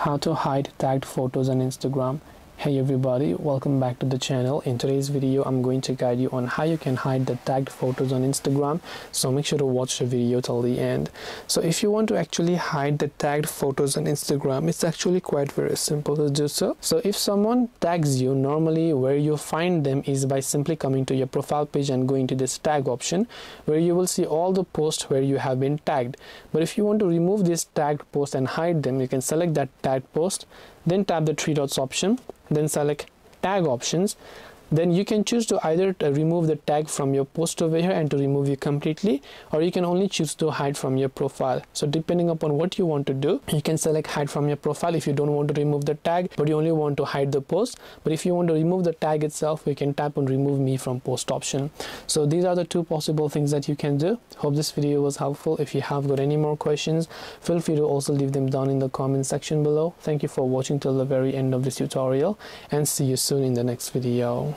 How to hide tagged photos on Instagram. Hey everybody, welcome back to the channel. In today's video I'm going to guide you on how you can hide the tagged photos on Instagram, so make sure to watch the video till the end. So if you want to actually hide the tagged photos on Instagram, it's actually quite very simple to do so. So if someone tags you, normally where you find them is by simply coming to your profile page and going to this tag option, where you will see all the posts where you have been tagged. But if you want to remove this tagged post and hide them, you can select that tagged post, then tap the three dots option, then select tag options. Then you can choose to either remove the tag from your post over here and to remove you completely, or you can only choose to hide from your profile. So depending upon what you want to do, you can select hide from your profile if you don't want to remove the tag but you only want to hide the post. But if you want to remove the tag itself, you can tap on remove me from post option. So these are the two possible things that you can do. Hope this video was helpful. If you have got any more questions, feel free to also leave them down in the comment section below. Thank you for watching till the very end of this tutorial, and see you soon in the next video.